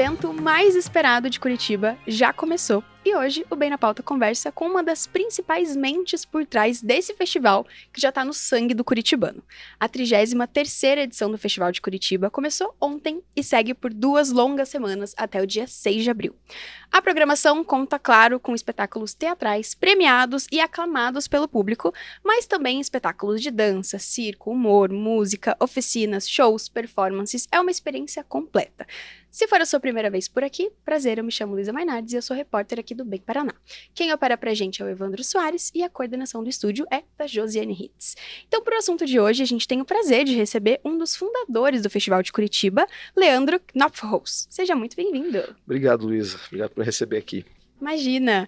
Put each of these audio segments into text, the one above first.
evento mais esperado de Curitiba já começou e hoje o Bem na Pauta conversa com uma das principais mentes por trás desse festival que já está no sangue do curitibano. A 33ª edição do Festival de Curitiba começou ontem e segue por 2 longas semanas até o dia 6 de abril. A programação conta, claro, com espetáculos teatrais premiados e aclamados pelo público, mas também espetáculos de dança, circo, humor, música, oficinas, shows, performances. É uma experiência completa. Se for a sua primeira vez por aqui, prazer, eu me chamo Luísa Mainardes e eu sou repórter aqui do Bem Paraná. Quem opera pra gente é o Evandro Soares e a coordenação do estúdio é da Josiane Hitz. Então, pro assunto de hoje, a gente tem o prazer de receber um dos fundadores do Festival de Curitiba, Leandro Knopfhaus. Seja muito bem-vindo. Obrigado, Luísa. Obrigado por receber aqui. Imagina,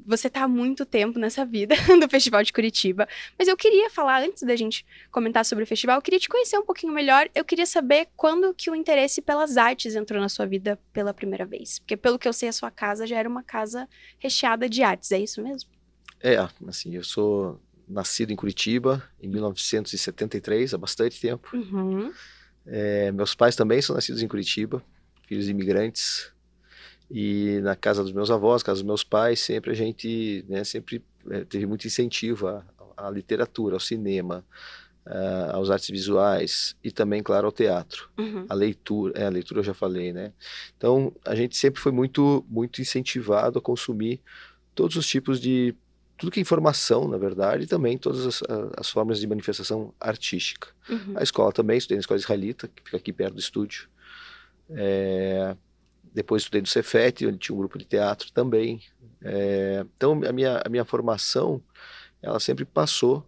você está há muito tempo nessa vida do Festival de Curitiba, mas eu queria falar, antes da gente comentar sobre o festival, eu queria te conhecer um pouquinho melhor, eu queria saber quando que o interesse pelas artes entrou na sua vida pela primeira vez, porque pelo que eu sei, a sua casa já era uma casa recheada de artes, é isso mesmo? Assim, eu sou nascido em Curitiba, em 1973, há bastante tempo. Uhum. Meus pais também são nascidos em Curitiba, filhos de imigrantes. E na casa dos meus avós, casa dos meus pais, sempre a gente teve muito incentivo à literatura, ao cinema, aos artes visuais e também, claro, ao teatro. Uhum. A leitura eu já falei, né? Então, a gente sempre foi muito, muito incentivado a consumir todos os tipos de... tudo que é informação, na verdade, e também todas as formas de manifestação artística. Uhum. A escola também, estudei na escola israelita, que fica aqui perto do estúdio. Depois estudei no Cefet, onde tinha um grupo de teatro também. Então, a minha formação, ela sempre passou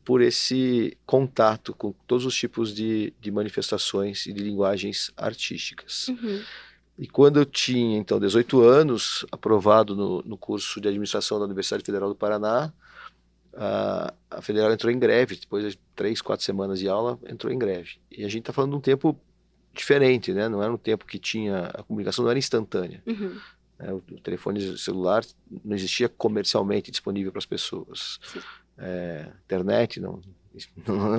por esse contato com todos os tipos de manifestações e de linguagens artísticas. Uhum. E quando eu tinha, então, 18 anos, aprovado no curso de administração da Universidade Federal do Paraná, a Federal entrou em greve, depois de 3, 4 semanas de aula, entrou em greve. E a gente está falando de um tempo diferente, né? Não era um tempo que a comunicação não era instantânea. Uhum. O telefone celular não existia comercialmente disponível para as pessoas. Internet não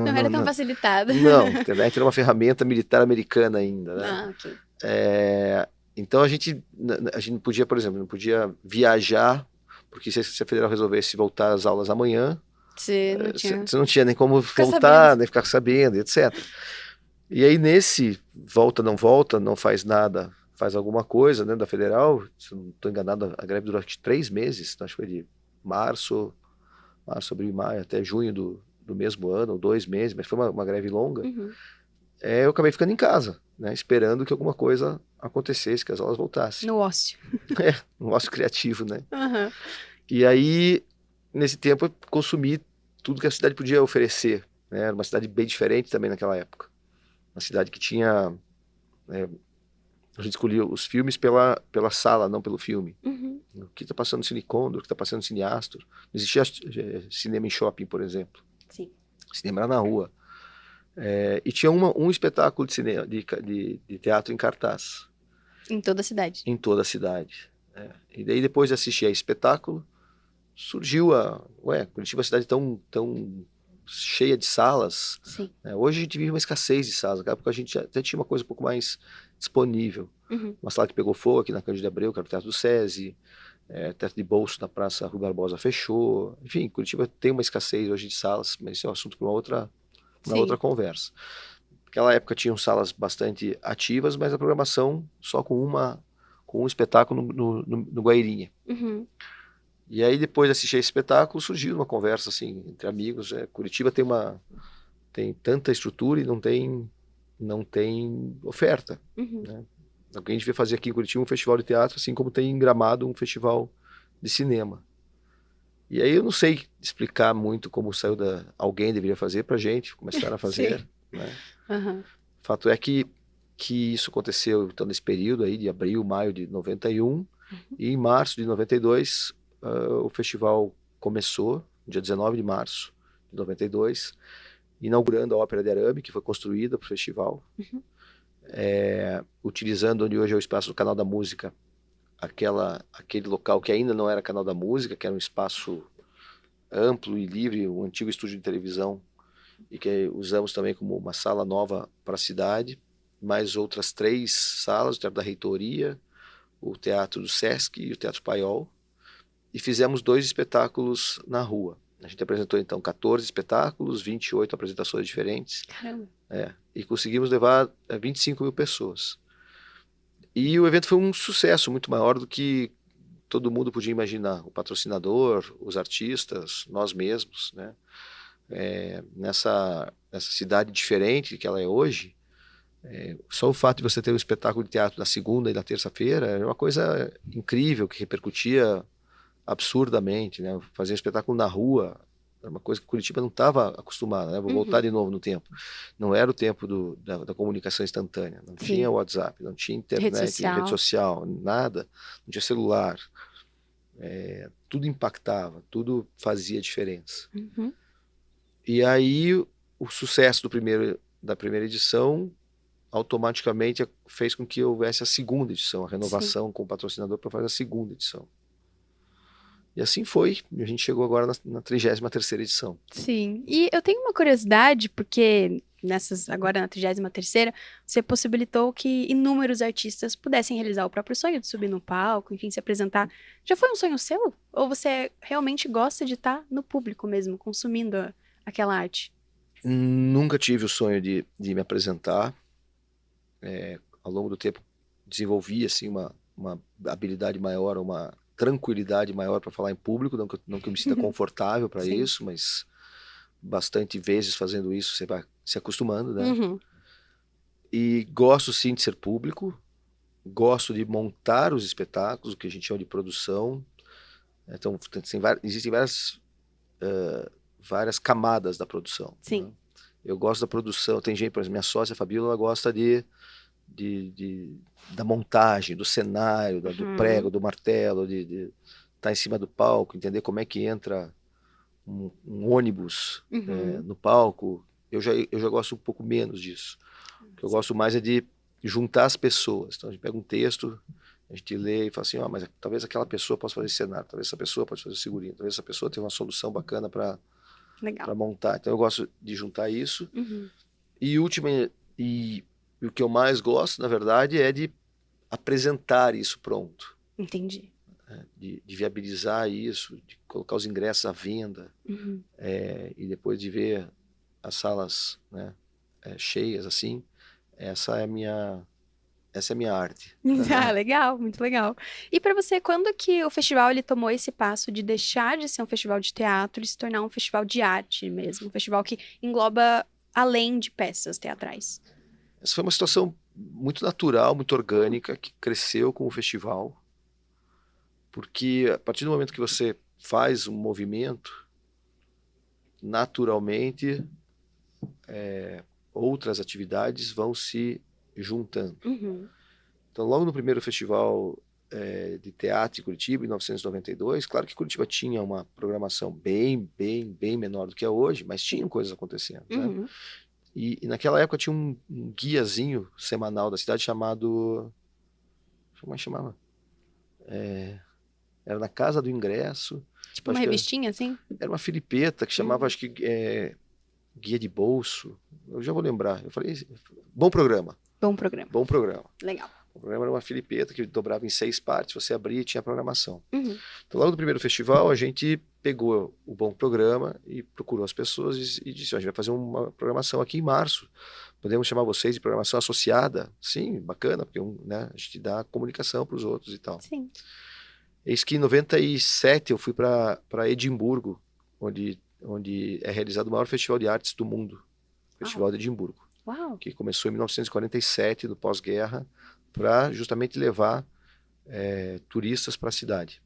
era tão facilitada. Não, a internet era uma ferramenta militar americana ainda, né? Ok. Então a gente não podia, por exemplo, não podia viajar, porque se a Federal resolvesse voltar às aulas amanhã, Você não tinha nem como voltar, nem ficar sabendo, etc. E aí nesse volta, não faz nada, faz alguma coisa, né, da Federal, se eu não estou enganado, a greve durou 3 meses, acho que foi de março, abril e maio, até junho do mesmo ano, ou 2 meses, mas foi uma greve longa. Uhum. Eu acabei ficando em casa, né, esperando que alguma coisa acontecesse, que as aulas voltassem. No ócio. No ócio criativo, né. Uhum. E aí, nesse tempo, eu consumi tudo que a cidade podia oferecer, né, era uma cidade bem diferente também naquela época. Uma cidade que tinha... a gente escolhia os filmes pela sala, não pelo filme. Uhum. O que está passando no Cine Condor, o que está passando no Cine Astor. Não existia cinema em shopping, por exemplo. Sim. O cinema era na rua. E tinha um espetáculo de cinema, de teatro em cartaz. Em toda a cidade. Em toda a cidade. E daí, depois de assistir a espetáculo, surgiu Curitiba é uma cidade tão cheia de salas. Sim. Hoje a gente vive uma escassez de salas. Naquela época a gente até tinha uma coisa um pouco mais disponível. Uhum. Uma sala que pegou fogo aqui na Cândido de Abreu, que era o Teatro do SESI, Teatro de Bolso na Praça Rui Barbosa fechou. Enfim, Curitiba tem uma escassez hoje de salas, mas esse é um assunto para uma outra conversa. Naquela época tinham salas bastante ativas, mas a programação só com um espetáculo no Guairinha. Uhum. E aí, depois de assistir esse espetáculo, surgiu uma conversa assim, entre amigos. Curitiba tem tanta estrutura e não tem oferta. Uhum. Né? O que a gente veio fazer aqui em Curitiba um festival de teatro, assim como tem em Gramado um festival de cinema. E aí eu não sei explicar muito como alguém deveria fazer pra gente, começaram a fazer. Né? Uhum. O fato é que isso aconteceu então, nesse período aí de abril, maio de 91, e em março de 92 o festival começou, dia 19 de março de 92, inaugurando a Ópera de Arame, que foi construída para o festival, utilizando onde hoje é o espaço do Canal da Música, aquele local que ainda não era Canal da Música, que era um espaço amplo e livre, um antigo estúdio de televisão, e que usamos também como uma sala nova para a cidade. mais outras 3 salas, o Teatro da Reitoria, o Teatro do Sesc e o Teatro Paiol, e fizemos 2 espetáculos na rua. A gente apresentou, então, 14 espetáculos, 28 apresentações diferentes. Caramba. E conseguimos levar 25 mil pessoas. E o evento foi um sucesso muito maior do que todo mundo podia imaginar. O patrocinador, os artistas, nós mesmos, né? Nessa cidade diferente que ela é hoje, só o fato de você ter um espetáculo de teatro na segunda e na terça-feira é uma coisa incrível, que repercutia absurdamente, né? Fazer um espetáculo na rua era uma coisa que Curitiba não estava acostumada, né? Vou voltar de novo no tempo. Não era o tempo da comunicação instantânea, não tinha WhatsApp, não tinha internet, rede social, nada, não tinha celular. Tudo impactava, tudo fazia diferença. E aí o sucesso da primeira edição automaticamente fez com que houvesse a segunda edição, a renovação com o patrocinador para fazer a segunda edição. E assim foi, e a gente chegou agora na 33ª edição. Sim, e eu tenho uma curiosidade, porque agora na 33ª, você possibilitou que inúmeros artistas pudessem realizar o próprio sonho de subir no palco, enfim, se apresentar. Já foi um sonho seu? Ou você realmente gosta de estar no público mesmo, consumindo aquela arte? Nunca tive o sonho de me apresentar. Ao longo do tempo desenvolvi assim, uma habilidade maior, uma tranquilidade maior para falar em público, não que eu me sinta confortável para isso, mas bastante vezes fazendo isso você vai se acostumando, né? E gosto sim de ser público, gosto de montar os espetáculos, o que a gente chama de produção. Então existem várias camadas da produção. Sim. Né? Eu gosto da produção, tem gente, por exemplo, minha sócia Fabíola, ela gosta da montagem, do cenário, do prego, do martelo, de estar em cima do palco, entender como é que entra um ônibus no palco. Eu já gosto um pouco menos disso. O que eu gosto mais é de juntar as pessoas. Então a gente pega um texto, a gente lê e fala assim, mas talvez aquela pessoa possa fazer esse cenário, talvez essa pessoa possa fazer o figurino, talvez essa pessoa tenha uma solução bacana para montar. Então eu gosto de juntar isso. E o que eu mais gosto, na verdade, é de apresentar isso pronto. Entendi. De viabilizar isso, de colocar os ingressos à venda, e depois de ver as salas, né, cheias assim. Essa é a minha arte. Ah, legal, muito legal. E para você, quando que o festival ele tomou esse passo de deixar de ser um festival de teatro e se tornar um festival de arte mesmo? Um festival que engloba além de peças teatrais? Essa foi uma situação muito natural, muito orgânica, que cresceu com o festival. Porque a partir do momento que você faz um movimento, naturalmente outras atividades vão se juntando. Então, logo no primeiro festival de teatro em Curitiba, em 1992, claro que Curitiba tinha uma programação bem menor do que é hoje, mas tinham coisas acontecendo. Né? E naquela época tinha um guiazinho semanal da cidade chamado... Como é que chamava? Era na Casa do Ingresso. Tipo uma revistinha, assim? Era uma filipeta que chamava, acho que, Guia de Bolso. Eu já vou lembrar. Eu falei, bom programa. Bom programa. Bom programa. Legal. O programa era uma filipeta que dobrava em 6 partes, você abria e tinha programação. Então, logo no primeiro festival, a gente pegou o bom programa e procurou as pessoas e disse, a gente vai fazer uma programação aqui em março. Podemos chamar vocês de programação associada? Sim, bacana, porque a gente dá comunicação para os outros e tal. Sim. Eis que em 97 eu fui para Edimburgo, onde é realizado o maior festival de artes do mundo, o Festival de Edimburgo. Uau. Que começou em 1947, no pós-guerra, para justamente levar turistas para a cidade.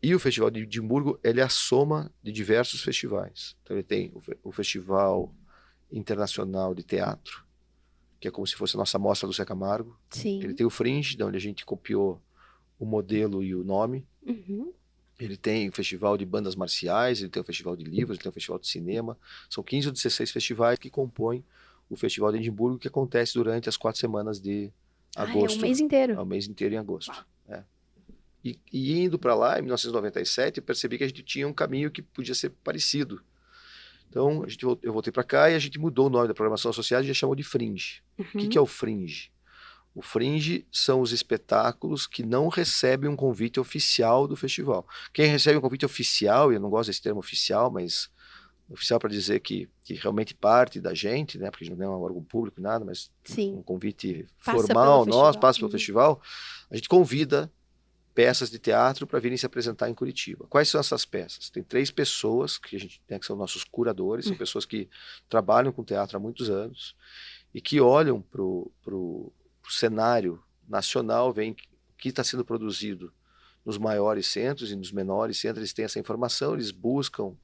E o Festival de Edimburgo, ele é a soma de diversos festivais. Então ele tem o Festival Internacional de Teatro, que é como se fosse a nossa mostra do Zé Camargo. Sim. Ele tem o Fringe, onde a gente copiou o modelo e o nome. Ele tem o Festival de Bandas Marciais, ele tem o Festival de Livros, ele tem o Festival de Cinema. São 15 ou 16 festivais que compõem o Festival de Edimburgo, que acontece durante as 4 semanas de agosto. É o mês inteiro. É o mês inteiro em agosto. E indo para lá, em 1997, eu percebi que a gente tinha um caminho que podia ser parecido. Então, eu voltei para cá e a gente mudou o nome da programação associada e já chamou de Fringe. O que é o Fringe? O Fringe são os espetáculos que não recebem um convite oficial do festival. Quem recebe um convite oficial, e eu não gosto desse termo oficial, mas oficial para dizer que realmente parte da gente, né? Porque a gente não é um órgão público, nada, mas Sim. um convite Passa formal pelo nosso, passa festival. pelo festival, a gente convida peças de teatro para virem se apresentar em Curitiba. Quais são essas peças? Tem 3 pessoas que a gente tem, que são nossos curadores, são pessoas que trabalham com teatro há muitos anos e que olham para o cenário nacional, veem o que está sendo produzido nos maiores centros e nos menores centros, eles têm essa informação, eles buscam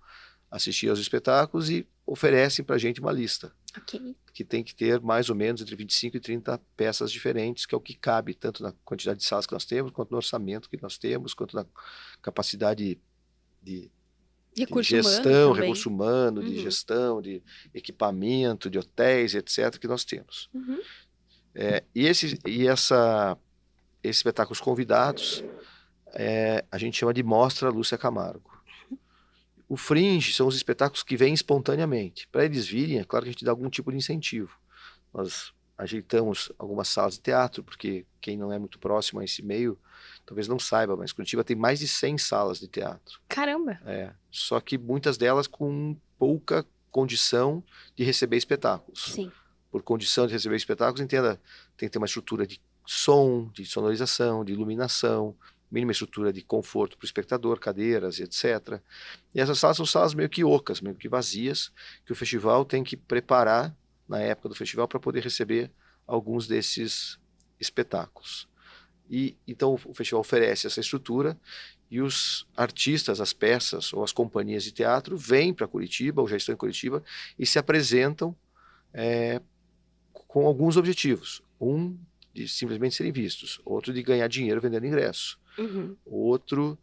assistir aos espetáculos e oferecem para a gente uma lista. Ok. Que tem que ter mais ou menos entre 25 e 30 peças diferentes, que é o que cabe, tanto na quantidade de salas que nós temos, quanto no orçamento que nós temos, quanto na capacidade de gestão, recurso humano, de gestão, de equipamento, de hotéis, etc., que nós temos. Esses espetáculos convidados, a gente chama de Mostra Lúcia Camargo. O Fringe são os espetáculos que vêm espontaneamente. Para eles virem, é claro que a gente dá algum tipo de incentivo. Nós ajeitamos algumas salas de teatro, porque quem não é muito próximo a esse meio, talvez não saiba, mas Curitiba tem mais de 100 salas de teatro. Caramba! Só que muitas delas com pouca condição de receber espetáculos. Sim. Por condição de receber espetáculos, entenda, tem que ter uma estrutura de som, de sonorização, de iluminação, mínima estrutura de conforto para o espectador, cadeiras, etc. E essas salas são salas meio que ocas, meio que vazias, que o festival tem que preparar na época do festival para poder receber alguns desses espetáculos. E então o festival oferece essa estrutura e os artistas, as peças ou as companhias de teatro vêm para Curitiba, ou já estão em Curitiba, e se apresentam com alguns objetivos. Um, de simplesmente serem vistos. Outro, de ganhar dinheiro vendendo ingresso. Outro,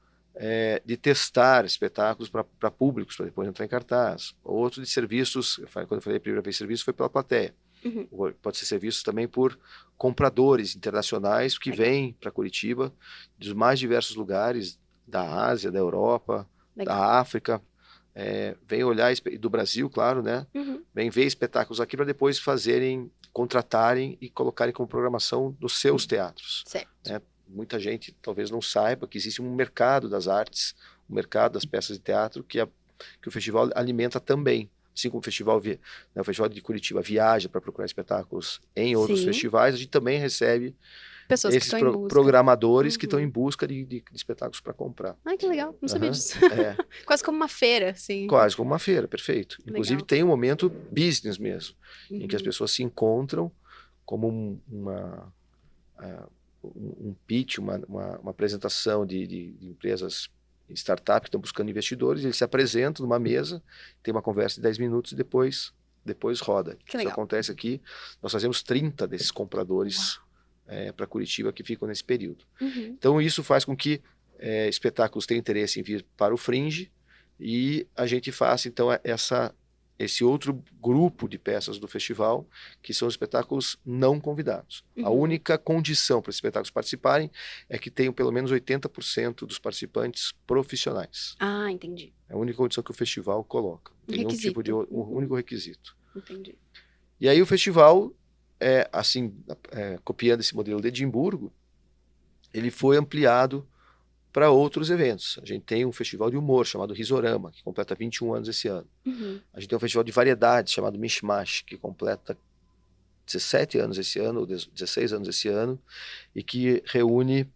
de testar espetáculos para públicos, para depois entrar em cartaz. Outro, de ser vistos, quando eu falei a primeira vez serviço, foi pela plateia. Pode ser visto também por compradores internacionais que vêm para Curitiba dos mais diversos lugares, da Ásia, da Europa, da África, vêm olhar, do Brasil, claro, né? Vêm ver espetáculos aqui para depois contratarem e colocarem como programação nos seus teatros. Certo. Muita gente talvez não saiba que existe um mercado das artes, um mercado das peças de teatro que o festival alimenta também. Assim como o Festival de Curitiba viaja para procurar espetáculos em outros festivais, a gente também recebe pessoas esses que estão em busca. Programadores que estão em busca de espetáculos para comprar. Ai, que legal, não sabia disso. Quase como uma feira, assim. Quase como uma feira, perfeito. Inclusive tem um momento business mesmo, em que as pessoas se encontram como um pitch, uma apresentação de empresas startup que estão buscando investidores, eles se apresentam numa mesa, tem uma conversa de 10 minutos e depois roda. Isso acontece aqui, nós fazemos 30 desses compradores para Curitiba que ficam nesse período. Então isso faz com que espetáculos tenham interesse em vir para o Fringe e a gente faça então esse outro grupo de peças do festival, que são os espetáculos não convidados. A única condição para os espetáculos participarem é que tenham pelo menos 80% dos participantes profissionais. Ah, entendi. É a única condição que o festival coloca. Tem um único requisito. Entendi. E aí o festival, copiando esse modelo de Edimburgo, ele foi ampliado para outros eventos. A gente tem um festival de humor chamado Risorama, que completa 21 anos esse ano. A gente tem um festival de variedades chamado Mishmash, que completa 17 anos esse ano, ou 16 anos esse ano, e que reúne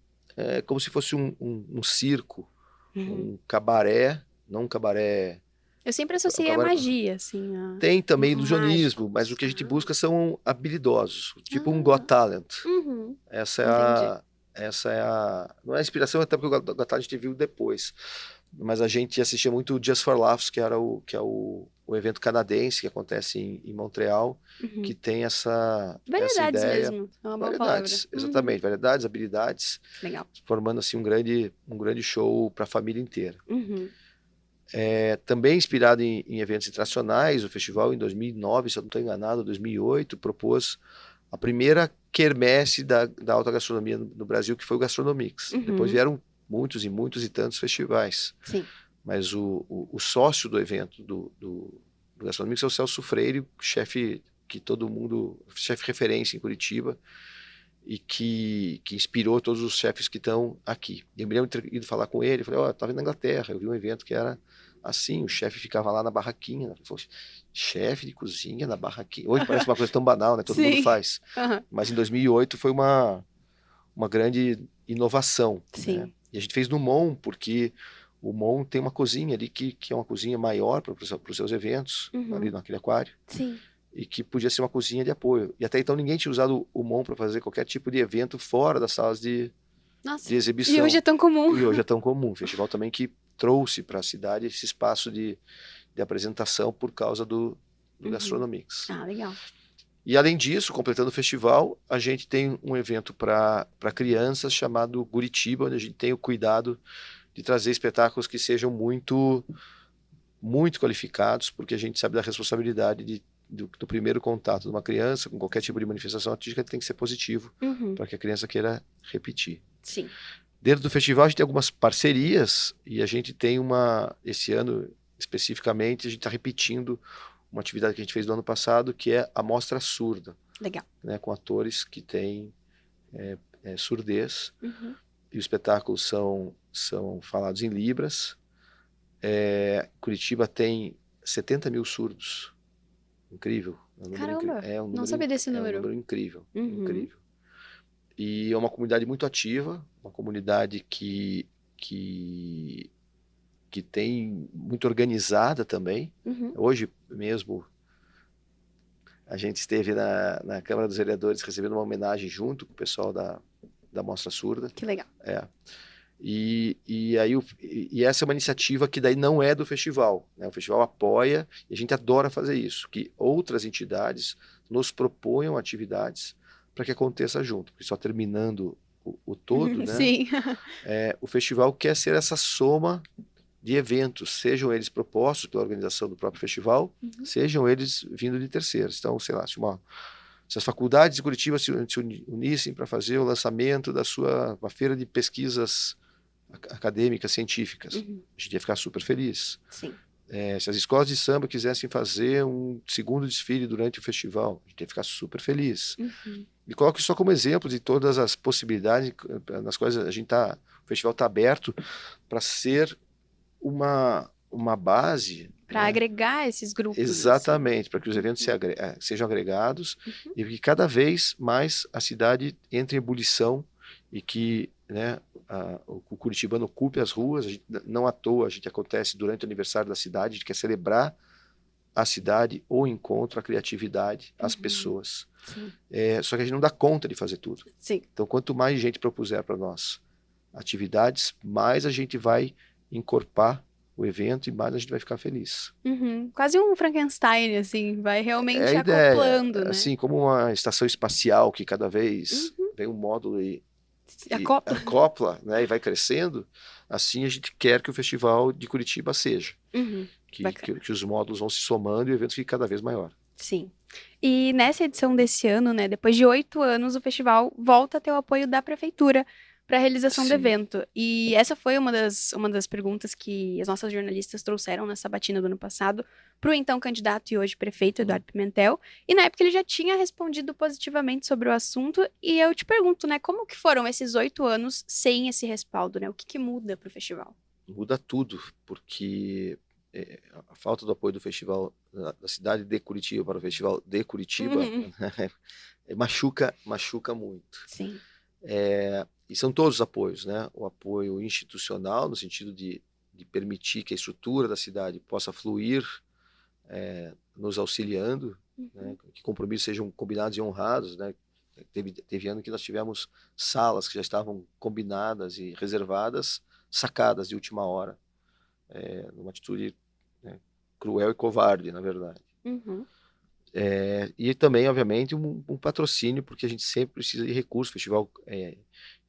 como se fosse um circo, um cabaré, não um cabaré... Eu sempre associei a magia, assim. Tem também ilusionismo, mas o que a gente busca são habilidosos, tipo um Got Talent. Essa é não é a inspiração, até porque o Got Talent a gente viu depois. Mas a gente assistia muito o Just for Laughs, que é o evento canadense que acontece em Montreal, que tem essa ideia. Mesmo, é uma boa variedades, palavra. Exatamente, variedades, habilidades. Legal. Formando assim um grande show para a família inteira. Também inspirado em eventos internacionais, o festival em 2009, se eu não estou enganado, 2008, propôs a primeira quermesse da alta gastronomia no Brasil, que foi o Gastronomics. Depois vieram muitos e tantos festivais. Sim. Mas o sócio do evento, do Gastronomics é o Celso Freire, chefe que todo mundo, chefe referência em Curitiba, e que inspirou todos os chefes que estão aqui. Eu me lembro de ter ido falar com ele, eu falei, eu estava na Inglaterra, eu vi um evento que era assim, o chefe ficava lá na barraquinha, eu falei, chefe de cozinha na barraquinha, hoje parece uma coisa tão banal, né, todo mundo faz, mas em 2008 foi uma grande inovação, né? E a gente fez no MON, porque o MON tem uma cozinha ali que é uma cozinha maior para os seus eventos, ali naquele aquário. Sim. E que podia ser uma cozinha de apoio. E até então ninguém tinha usado o MON para fazer qualquer tipo de evento fora das salas de exibição. E hoje é tão comum. E hoje é tão comum. Festival também que trouxe para a cidade esse espaço de apresentação por causa do Gastronomics. Ah, legal. E além disso, completando o festival, a gente tem um evento para crianças chamado Guritiba, onde a gente tem o cuidado de trazer espetáculos que sejam muito, muito qualificados, porque a gente sabe da responsabilidade do primeiro contato de uma criança com qualquer tipo de manifestação artística tem que ser positivo para que a criança queira repetir. Sim. Dentro do festival a gente tem algumas parcerias e a gente tem esse ano especificamente, a gente está repetindo uma atividade que a gente fez no ano passado, que é a Mostra Surda. Legal. Né, com atores que têm surdez. E os espetáculos são falados em Libras. Curitiba tem 70 mil surdos. Incrível. Caramba, não sabia desse número. É um número incrível, incrível. E é uma comunidade muito ativa, uma comunidade que tem muito organizada também. Hoje mesmo a gente esteve na Câmara dos Vereadores recebendo uma homenagem junto com o pessoal da Mostra Surda. Que legal. E essa é uma iniciativa que daí não é do festival, né? O festival apoia e a gente adora fazer isso, que outras entidades nos proponham atividades para que aconteça junto, porque só terminando o todo, né? Sim. O festival quer ser essa soma de eventos, sejam eles propostos pela organização do próprio festival, sejam eles vindo de terceiros. Então, sei lá, se as faculdades de Curitiba se unissem para fazer o lançamento uma feira de pesquisas acadêmicas, científicas, a gente ia ficar super feliz. Sim. Se as escolas de samba quisessem fazer um segundo desfile durante o festival, a gente ia ficar super feliz. E coloco isso só como exemplo de todas as possibilidades nas quais o festival está aberto para ser uma base para agregar esses grupos. Exatamente, assim. Para que os eventos sejam agregados e que cada vez mais a cidade entre em ebulição e que, né, o curitibano ocupe as ruas. Não à toa a gente acontece durante o aniversário da cidade, a gente quer celebrar a cidade, o encontro, a criatividade, as pessoas. Só que a gente não dá conta de fazer tudo. Sim. Então, quanto mais gente propuser para nós atividades, mais a gente vai encorpar o evento e mais a gente vai ficar feliz. Quase um Frankenstein, assim, vai realmente acoplando, né? Assim, como uma estação espacial que cada vez vem um módulo e acopla, né, e vai crescendo, assim a gente quer que o Festival de Curitiba seja. Que os módulos vão se somando e o evento fique cada vez maior. Sim. E nessa edição desse ano, né, depois de 8 anos, o festival volta a ter o apoio da prefeitura para a realização do evento. E essa foi uma das perguntas que as nossas jornalistas trouxeram na sabatina do ano passado para o então candidato e hoje prefeito, Eduardo Pimentel. E na época ele já tinha respondido positivamente sobre o assunto. E eu te pergunto, né, como que foram esses 8 anos sem esse respaldo, né? O que muda para o festival? Muda tudo, porque a falta do apoio do festival da cidade de Curitiba para o festival de Curitiba machuca muito. Sim. E são todos os apoios, né? O apoio institucional, no sentido de permitir que a estrutura da cidade possa fluir, nos auxiliando, né? Que compromissos sejam combinados e honrados, né? Teve ano que nós tivemos salas que já estavam combinadas e reservadas, sacadas de última hora, numa atitude, né, cruel e covarde, na verdade. E também, obviamente, um patrocínio, porque a gente sempre precisa de recursos. O festival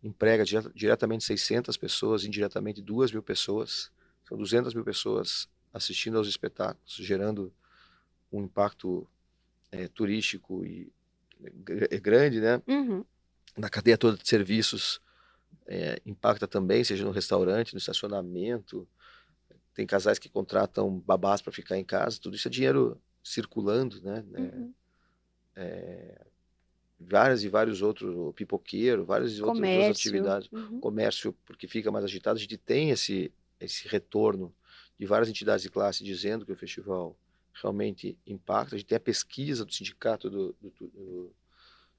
emprega diretamente 600 pessoas, indiretamente 2.000 pessoas. São 200 mil pessoas assistindo aos espetáculos, gerando um impacto turístico e grande, né? Na cadeia toda de serviços, impacta também, seja no restaurante, no estacionamento, tem casais que contratam babás para ficar em casa, tudo isso é dinheiro circulando, né? Uhum. Várias e vários outros, o pipoqueiro, várias e outras Comércio. atividades, Uhum. comércio, porque fica mais agitado, a gente tem esse retorno de várias entidades de classe dizendo que o festival realmente impacta. A gente tem a pesquisa do sindicato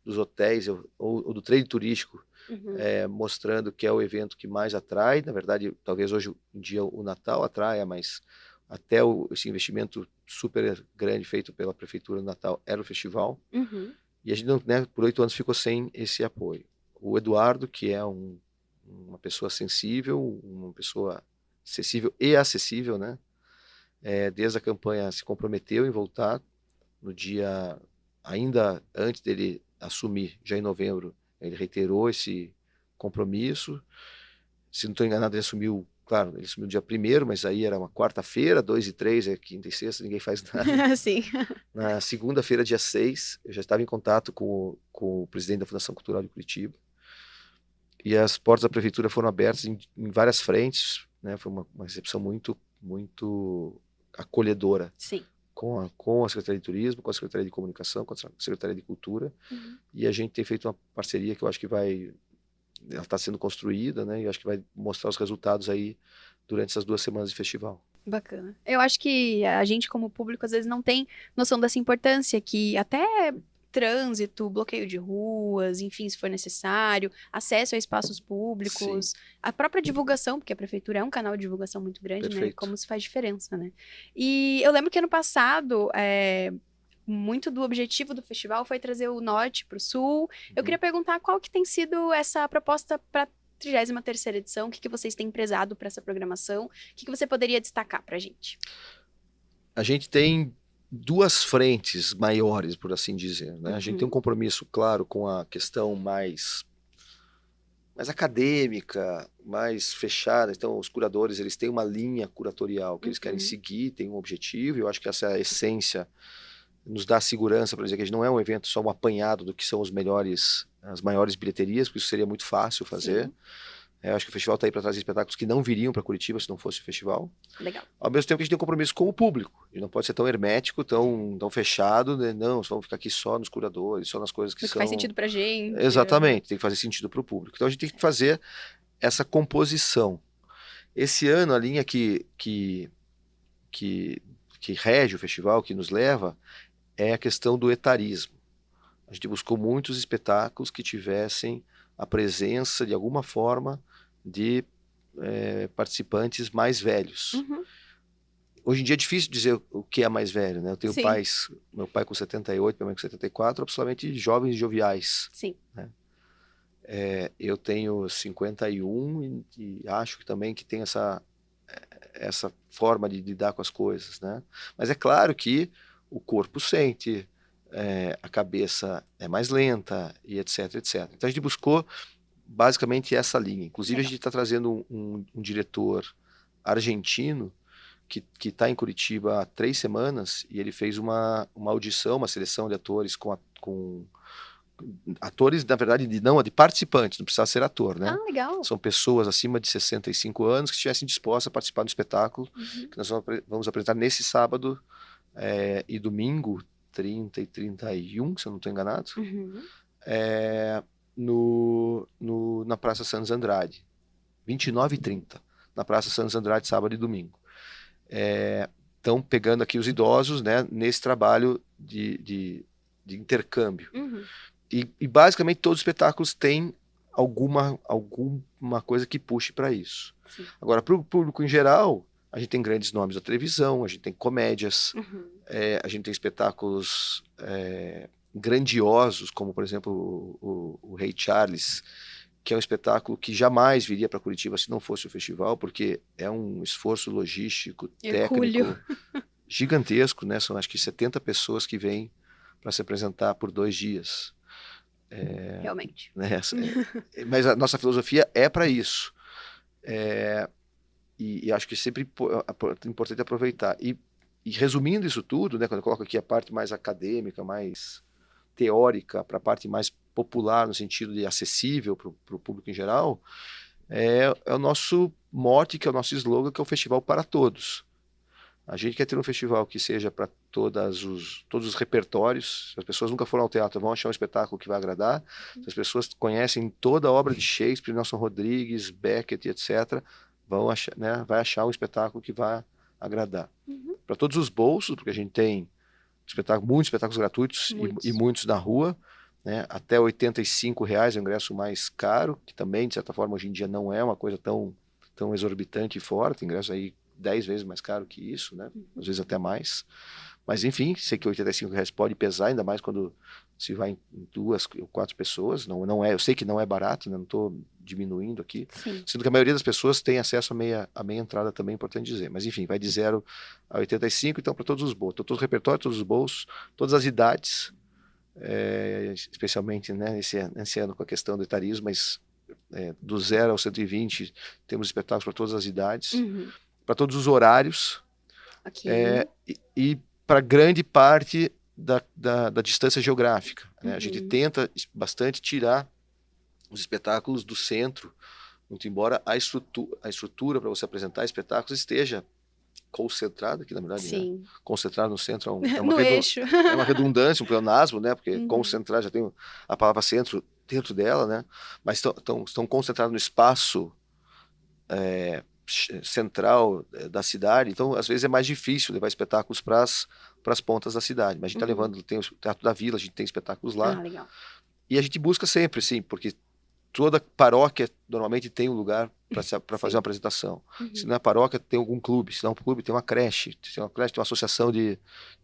dos hotéis ou do trade turístico, Uhum. mostrando que é o evento que mais atrai. Na verdade, talvez hoje em dia o Natal atraia, mas até esse investimento super grande feito pela Prefeitura do Natal era o festival. Uhum. E a gente, né, por 8 anos, ficou sem esse apoio. O Eduardo, que é uma pessoa sensível, uma pessoa acessível e acessível, né? Desde a campanha se comprometeu em voltar no dia, ainda antes dele assumir, já em novembro, ele reiterou esse compromisso. Se não estou enganado, ele assumiu, claro, ele assumiu no dia 1º, mas aí era uma quarta-feira, 2 e 3 é quinta e sexta, ninguém faz nada. Sim. Na segunda-feira, dia 6, eu já estava em contato com o presidente da Fundação Cultural de Curitiba, e as portas da prefeitura foram abertas em várias frentes, né? Foi uma recepção muito, muito acolhedora Sim. com a Secretaria de Turismo, com a Secretaria de Comunicação, com a Secretaria de Cultura, Uhum. e a gente tem feito uma parceria que eu acho que ela está sendo construída, né? E eu acho que vai mostrar os resultados aí durante essas 2 semanas de festival. Bacana. Eu acho que a gente, como público, às vezes não tem noção dessa importância, que até trânsito, bloqueio de ruas, enfim, se for necessário, acesso a espaços públicos, Sim. a própria divulgação, porque a prefeitura é um canal de divulgação muito grande, né? Perfeito. Como isso faz diferença, né? E eu lembro que ano passado, muito do objetivo do festival foi trazer o norte para o sul. Eu queria perguntar qual que tem sido essa proposta para 33ª edição, o que vocês têm prezado para essa programação, o que você poderia destacar para a gente? A gente tem 2 frentes maiores, por assim dizer, né? A gente tem um compromisso, claro, com a questão mais acadêmica, mais fechada. Então, os curadores, eles têm uma linha curatorial que eles querem seguir, têm um objetivo, e eu acho que essa essência nos dá segurança para dizer que a gente não é um evento só um apanhado do que são as maiores bilheterias, porque isso seria muito fácil fazer. Sim. Eu acho que o festival está aí para trazer espetáculos que não viriam para Curitiba se não fosse o festival. Legal. Ao mesmo tempo que a gente tem um compromisso com o público. A gente não pode ser tão hermético, tão fechado, né? Não, vamos ficar aqui só nos curadores, só nas coisas que faz sentido pra gente. Exatamente, tem que fazer sentido para o público. Então a gente tem que fazer essa composição. Esse ano, a linha que rege o festival, que nos leva, é a questão do etarismo. A gente buscou muitos espetáculos que tivessem a presença, de alguma forma, de participantes mais velhos. Hoje em dia é difícil dizer o que é mais velho, né? Eu tenho meu pai com 78, minha mãe com 74, absolutamente jovens e joviais. Sim. Né? Eu tenho 51 e acho que também que tem essa forma de lidar com as coisas, né? Mas é claro que o corpo sente, a cabeça é mais lenta e etc, etc. Então a gente buscou basicamente essa linha. Inclusive a gente está trazendo um diretor argentino que está em Curitiba há 3 semanas, e ele fez uma audição, uma seleção de atores com atores, na verdade, de participantes, não precisa ser ator, né? Ah, legal. São pessoas acima de 65 anos que estivessem dispostas a participar do espetáculo que nós vamos apresentar nesse sábado e domingo, 30 e 31, se eu não estou enganado, na Praça Santos Andrade, 29 e 30, na Praça Santos Andrade, sábado e domingo. Estão pegando aqui os idosos, né, nesse trabalho de intercâmbio. E basicamente todos os espetáculos têm alguma coisa que puxe para isso. Sim. Agora, para o público em geral, a gente tem grandes nomes da televisão, a gente tem comédias, a gente tem espetáculos grandiosos, como, por exemplo, o Rei Charles, que é um espetáculo que jamais viria para Curitiba se não fosse o festival, porque é um esforço logístico, técnico, gigantesco, né? São acho que 70 pessoas que vêm para se apresentar por 2 dias. Realmente. Né? Mas a nossa filosofia é para isso. E acho que sempre é importante aproveitar. E resumindo isso tudo, né, quando eu coloco aqui a parte mais acadêmica, mais teórica, para a parte mais popular, no sentido de acessível para o público em geral, é o nosso mote, que é o nosso slogan, que é o Festival para Todos. A gente quer ter um festival que seja para todos os repertórios. Se as pessoas nunca foram ao teatro, vão achar um espetáculo que vai agradar. Se as pessoas conhecem toda a obra de Shakespeare, Nelson Rodrigues, Beckett, etc., vão achar, né, vai achar um espetáculo que vai agradar. Uhum. Para todos os bolsos, porque a gente tem muitos espetáculos gratuitos e muitos na rua, né, até R$ 85 é o ingresso mais caro, que também, de certa forma, hoje em dia não é uma coisa tão exorbitante e fora, tem ingresso aí 10 vezes mais caro que isso, né? Às vezes até mais. Mas enfim, sei que R$ 85 pode pesar, ainda mais quando se vai em 2 ou 4 pessoas. Não é, eu sei que não é barato, né? Não estou diminuindo aqui. Sim. Sendo que a maioria das pessoas tem acesso à meia entrada também, é importante dizer. Mas enfim, vai de 0 a 85, então para todos os bolsos, todo o repertório, todos os bolsos, todas as idades, especialmente, né, nesse ano com a questão do etarismo, mas do 0 ao 120 temos espetáculos para todas as idades. Uhum. Para todos os horários, Okay. e para grande parte da distância geográfica, né? Uhum. A gente tenta bastante tirar os espetáculos do centro, muito embora a estrutura para você apresentar espetáculos esteja concentrada, que na verdade, né? Concentrado no centro é uma redundância, um pleonasmo, né? Porque concentrar já tem a palavra centro dentro dela, né? Mas estão concentrados no espaço central da cidade, então às vezes é mais difícil levar espetáculos para as pontas da cidade, mas a gente está levando, tem o Teatro da Vila, a gente tem espetáculos lá, legal. E a gente busca sempre, sim, porque toda paróquia normalmente tem um lugar para fazer uma apresentação. Se não é paróquia, tem algum clube, se não é um clube, tem uma creche, tem uma associação de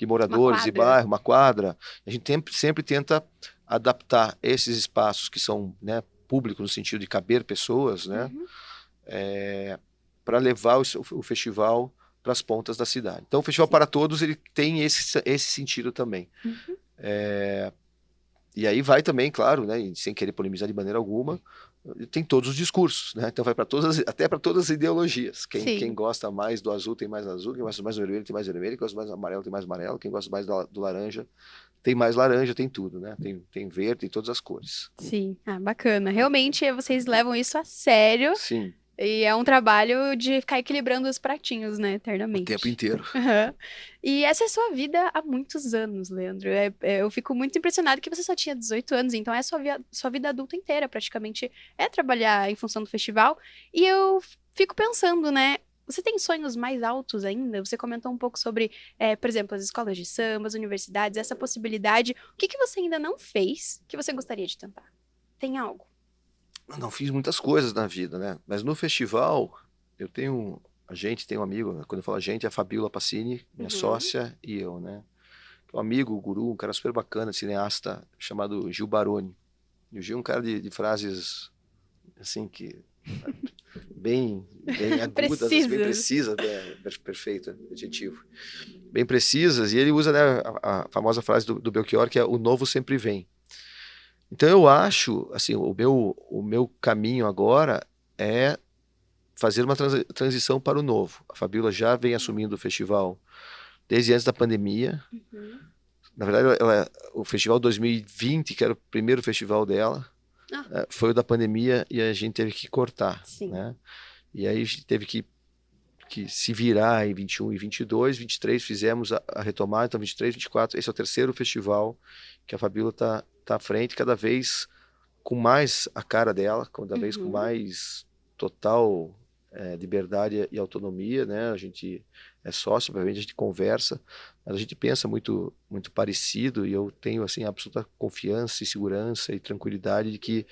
moradores de bairro, uma quadra. A gente sempre tenta adaptar esses espaços que são, né, públicos no sentido de caber pessoas, né, para levar o festival para as pontas da cidade. Então, o Festival para Todos ele tem esse sentido também. E aí vai também, claro, né, sem querer polemizar de maneira alguma, tem todos os discursos, né? Então vai para até para todas as ideologias. Quem gosta mais do azul tem mais azul, quem gosta mais do vermelho tem mais vermelho, quem gosta mais do amarelo tem mais amarelo, quem gosta mais do laranja tem mais laranja, tem tudo, né? Tem verde, tem todas as cores. Sim, bacana. Realmente vocês levam isso a sério. Sim. E é um trabalho de ficar equilibrando os pratinhos, né, eternamente. O tempo inteiro. E essa é a sua vida há muitos anos, Leandro. Eu fico muito impressionado que você só tinha 18 anos, então é a sua vida adulta inteira, praticamente, é trabalhar em função do festival. E eu fico pensando, né, você tem sonhos mais altos ainda? Você comentou um pouco sobre, por exemplo, as escolas de samba, as universidades, essa possibilidade. O que você ainda não fez que você gostaria de tentar? Tem algo? Não fiz muitas coisas na vida, né? Mas no festival, a gente tem um amigo, quando eu falo a gente, é a Fabiola Passini, minha sócia, e eu, né? Um amigo, um guru, um cara super bacana, cineasta, chamado Gil Baroni. E o Gil é um cara de frases, assim, que bem agudas, bem precisas, perfeito, adjetivo. Bem precisas, e ele usa, né, a famosa frase do Belchior, que é o novo sempre vem. Então eu acho, assim, o meu caminho agora é fazer uma transição para o novo. A Fabiola já vem assumindo o festival desde antes da pandemia. Na verdade, o festival 2020, que era o primeiro festival dela, foi o da pandemia e a gente teve que cortar, né? E aí a gente teve que se virar em 21 e 22, 23 fizemos a retomada, então 23, 24, esse é o terceiro festival que a Fabiola está à frente, cada vez com mais a cara dela, cada vez com mais total liberdade e autonomia, né? A gente é sócio, obviamente a gente conversa, mas a gente pensa muito, muito parecido e eu tenho assim absoluta confiança e segurança e tranquilidade de que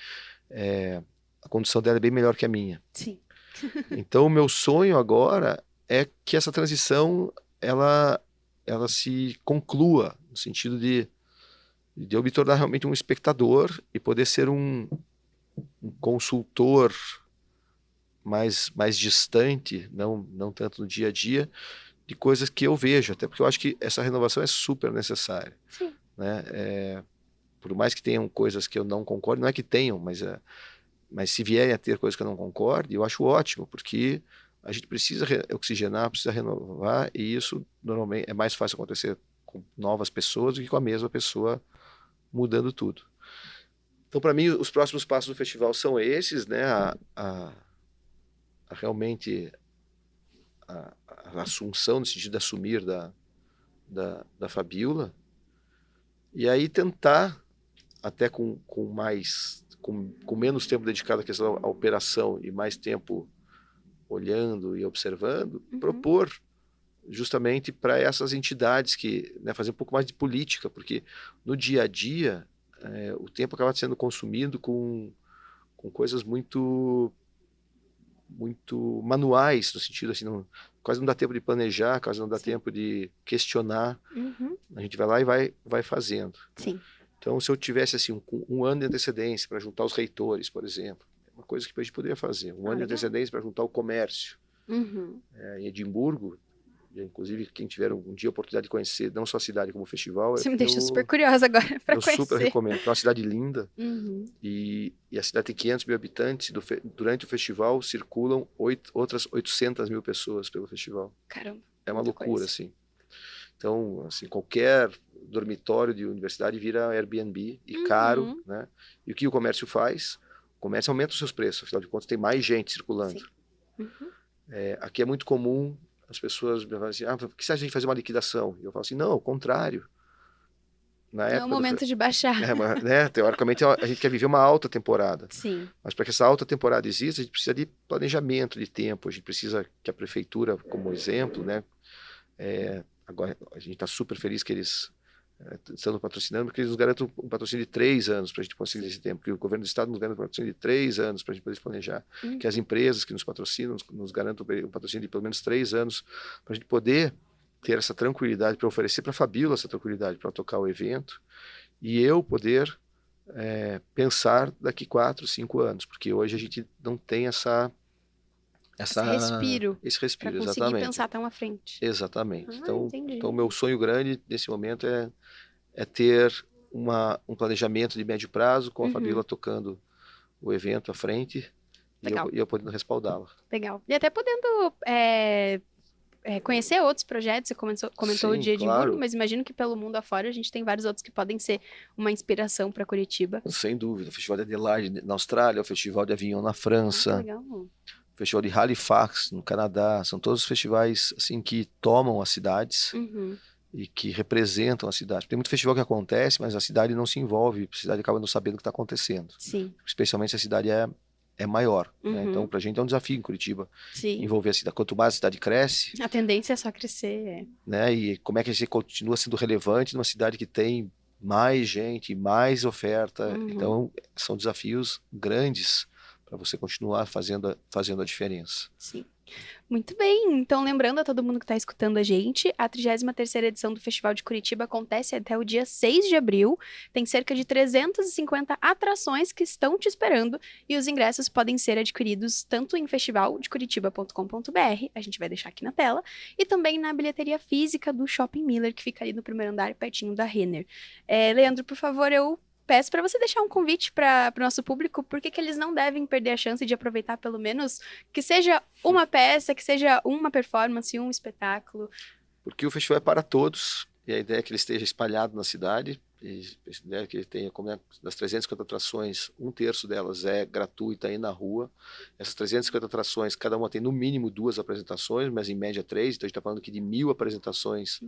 a condução dela é bem melhor que a minha. Sim. Então o meu sonho agora é que essa transição ela se conclua no sentido de eu me tornar realmente um espectador e poder ser um consultor mais distante, não tanto no dia a dia, de coisas que eu vejo, até porque eu acho que essa renovação é super necessária. Sim. Né? Por mais que tenham coisas que eu não concordo, não é que tenham, mas se vierem a ter coisas que eu não concordo, eu acho ótimo, porque a gente precisa oxigenar, precisa renovar, e isso normalmente é mais fácil acontecer com novas pessoas do que com a mesma pessoa mudando tudo. Então, para mim, os próximos passos do festival são esses, né? realmente a assunção, no sentido de assumir da Fabiola, e aí tentar, até com menos tempo dedicado à questão da operação e mais tempo olhando e observando, propor justamente para essas entidades que, né, fazer um pouco mais de política, porque no dia a dia o tempo acaba sendo consumido com coisas muito manuais, no sentido assim, quase não dá tempo de planejar, quase não dá tempo de questionar. A gente vai lá e vai fazendo. Sim. Então, se eu tivesse assim um ano de antecedência para juntar os reitores, por exemplo, é uma coisa que a gente poderia fazer. Um ano de antecedência para juntar o comércio. Em Edimburgo, inclusive, quem tiver um dia a oportunidade de conhecer, não só a cidade como o festival... Você me deixa super curiosa agora para conhecer. Eu super recomendo. É uma cidade linda. E a cidade tem 500 mil habitantes. Durante o festival, circulam outras 800 mil pessoas pelo festival. Caramba. É uma loucura, assim. Então, assim, qualquer dormitório de universidade vira Airbnb e caro, né? E o que o comércio faz? O comércio aumenta os seus preços, afinal de contas tem mais gente circulando. Aqui é muito comum as pessoas me falam assim, por que você acha que a gente fazer uma liquidação? E eu falo assim, não, ao contrário. Não é o momento de baixar. Né? Teoricamente, a gente quer viver uma alta temporada. Sim. Mas para que essa alta temporada exista, a gente precisa de planejamento, de tempo. A gente precisa que a prefeitura, como exemplo, né? Agora, a gente está super feliz que eles estão patrocinando, porque eles nos garantem um patrocínio de 3 anos para a gente conseguir esse tempo, porque o governo do estado nos garante um patrocínio de 3 anos para a gente poder se planejar, que as empresas que nos patrocinam nos garantam um patrocínio de pelo menos 3 anos para a gente poder ter essa tranquilidade, para oferecer para a Fabiola essa tranquilidade para tocar o evento, e eu poder pensar daqui 4, 5 anos, porque hoje a gente não tem esse respiro, para conseguir exatamente. pensar tão à frente. Exatamente. Então, o meu sonho grande nesse momento é ter um planejamento de médio prazo, com a Fabiola tocando o evento à frente e eu podendo respaldá-la. Legal. E até podendo conhecer outros projetos, você comentou o dia de Edimburgo, mas imagino que pelo mundo afora a gente tem vários outros que podem ser uma inspiração para Curitiba. Sem dúvida. O Festival de Adelaide na Austrália, o Festival de Avignon na França. Legal. O Festival de Halifax, no Canadá, são todos festivais assim que tomam as cidades e que representam a cidade. Tem muito festival que acontece, mas a cidade não se envolve, a cidade acaba não sabendo o que está acontecendo. Sim. Especialmente se a cidade é maior. Né? Então, para a gente é um desafio em Curitiba envolver a cidade. Quanto mais a cidade cresce... A tendência é só crescer. Né? E como é que a gente continua sendo relevante numa cidade que tem mais gente, mais oferta. Então, são desafios grandes para você continuar fazendo a diferença. Sim. Muito bem, então lembrando a todo mundo que está escutando a gente, a 33ª edição do Festival de Curitiba acontece até o dia 6 de abril, tem cerca de 350 atrações que estão te esperando e os ingressos podem ser adquiridos tanto em festivaldecuritiba.com.br, a gente vai deixar aqui na tela, e também na bilheteria física do Shopping Miller, que fica ali no primeiro andar, pertinho da Renner. Leandro, por favor, eu peço para você deixar um convite para o nosso público, por que eles não devem perder a chance de aproveitar pelo menos que seja uma peça, que seja uma performance, um espetáculo. Porque o festival é para todos, e a ideia é que ele esteja espalhado na cidade, e a ideia é que ele tenha, como das 350 atrações, 1/3 delas é gratuita aí na rua. Essas 350 atrações, cada uma tem no mínimo 2 apresentações, mas em média 3, então a gente está falando aqui de 1.000 apresentações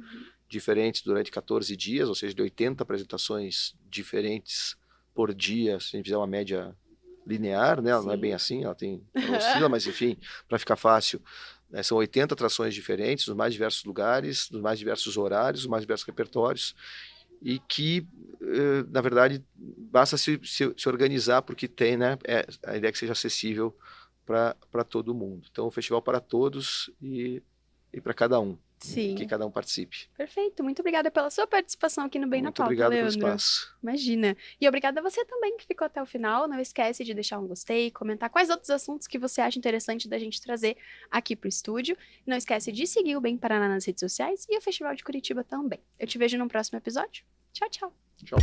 diferentes durante 14 dias, ou seja, de 80 apresentações diferentes por dia, se a gente fizer uma média linear, né? Ela não é bem assim, ela oscila, mas enfim, para ficar fácil, né? São 80 atrações diferentes, nos mais diversos lugares, nos mais diversos horários, nos mais diversos repertórios, e que, na verdade, basta se organizar, porque tem, né? A ideia é que seja acessível para todo mundo. Então, o festival para todos e para cada um. Sim. Que cada um participe. Perfeito, muito obrigada pela sua participação aqui no Bem na Pauta, Leandro. Muito obrigado pelo espaço. Imagina. E obrigada a você também que ficou até o final. Não esquece de deixar um gostei, comentar quais outros assuntos que você acha interessante da gente trazer aqui pro estúdio. Não esquece de seguir o Bem Paraná nas redes sociais e o Festival de Curitiba também. Eu te vejo no próximo episódio. Tchau, tchau. Tchau.